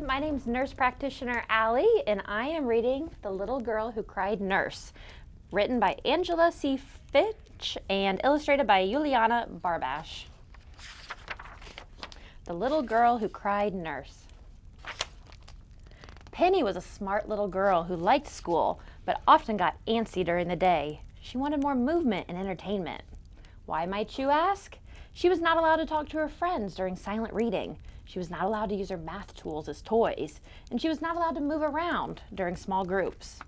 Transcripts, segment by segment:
my name's Nurse Practitioner Allie, and I am reading The Little Girl Who Cried Nurse, written by Angela C. Fitch and illustrated by Juliana Barbash. The Little Girl Who Cried Nurse. Penny was a smart little girl who liked school, but often got antsy during the day. She wanted more movement and entertainment. Why, might you ask? She was not allowed to talk to her friends during silent reading. She was not allowed to use her math tools as toys, and she was not allowed to move around during small groups.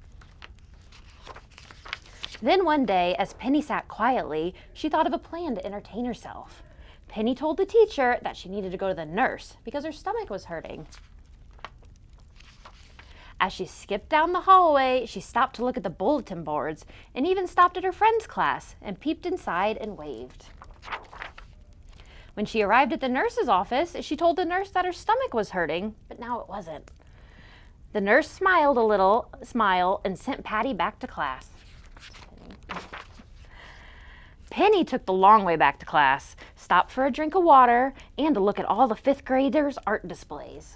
Then one day, as Penny sat quietly, she thought of a plan to entertain herself. Penny told the teacher that she needed to go to the nurse because her stomach was hurting. As she skipped down the hallway, she stopped to look at the bulletin boards and even stopped at her friend's class and peeped inside and waved. When she arrived at the nurse's office, she told the nurse that her stomach was hurting, but now it wasn't. The nurse smiled a little smile and sent Patty back to class. Penny took the long way back to class, stopped for a drink of water, and to look at all the fifth graders' art displays.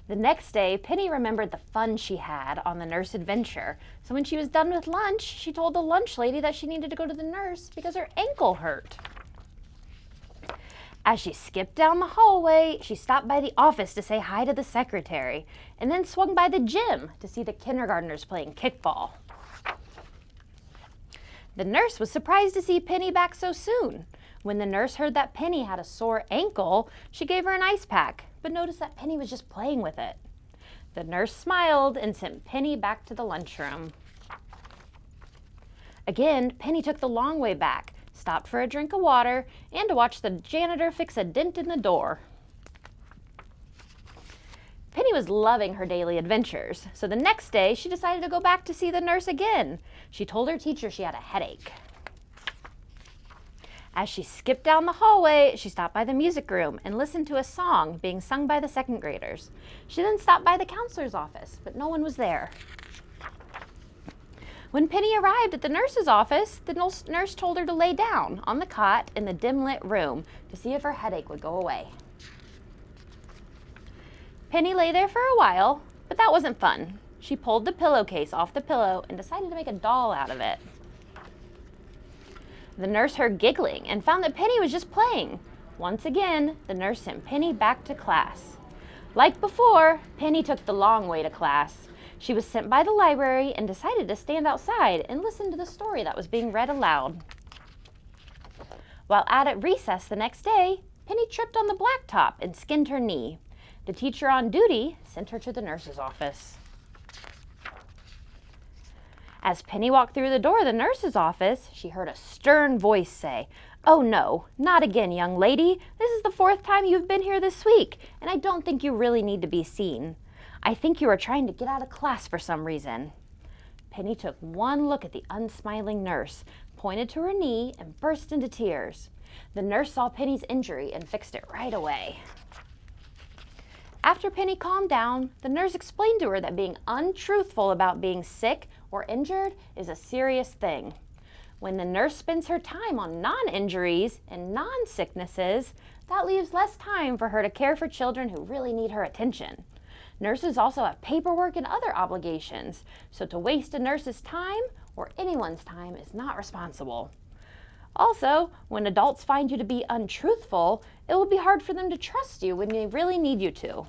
The next day, Penny remembered the fun she had on the nurse adventure, so when she was done with lunch, she told the lunch lady that she needed to go to the nurse because her ankle hurt. As she skipped down the hallway, she stopped by the office to say hi to the secretary, and then swung by the gym to see the kindergartners playing kickball. The nurse was surprised to see Penny back so soon. When the nurse heard that Penny had a sore ankle, she gave her an ice pack, but noticed that Penny was just playing with it. The nurse smiled and sent Penny back to the lunchroom. Again, Penny took the long way back, stopped for a drink of water, and to watch the janitor fix a dent in the door. Penny was loving her daily adventures, so the next day she decided to go back to see the nurse again. She told her teacher she had a headache. As she skipped down the hallway, she stopped by the music room and listened to a song being sung by the second graders. She then stopped by the counselor's office, but no one was there. When Penny arrived at the nurse's office, the nurse told her to lay down on the cot in the dim-lit room to see if her headache would go away. Penny lay there for a while, but that wasn't fun. She pulled the pillowcase off the pillow and decided to make a doll out of it. The nurse heard giggling and found that Penny was just playing. Once again, the nurse sent Penny back to class. Like before, Penny took the long way to class. She was sent by the library and decided to stand outside and listen to the story that was being read aloud. While out at recess the next day, Penny tripped on the blacktop and skinned her knee. The teacher on duty sent her to the nurse's office. As Penny walked through the door of the nurse's office, she heard a stern voice say, "Oh no, not again, young lady. This is the 4th time you've been here this week, and I don't think you really need to be seen. I think you are trying to get out of class for some reason." Penny took one look at the unsmiling nurse, pointed to her knee, and burst into tears. The nurse saw Penny's injury and fixed it right away. After Penny calmed down, the nurse explained to her that being untruthful about being sick or injured is a serious thing. When the nurse spends her time on non-injuries and non-sicknesses, that leaves less time for her to care for children who really need her attention. Nurses also have paperwork and other obligations, so to waste a nurse's time or anyone's time is not responsible. Also, when adults find you to be untruthful, it will be hard for them to trust you when they really need you to.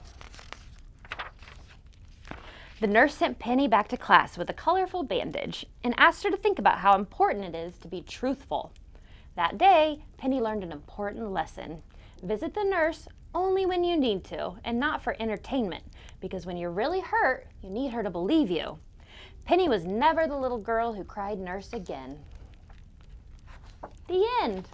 The nurse sent Penny back to class with a colorful bandage and asked her to think about how important it is to be truthful. That day, Penny learned an important lesson. Visit the nurse only when you need to and not for entertainment, because when you're really hurt, you need her to believe you. Penny was never the little girl who cried nurse again. The end.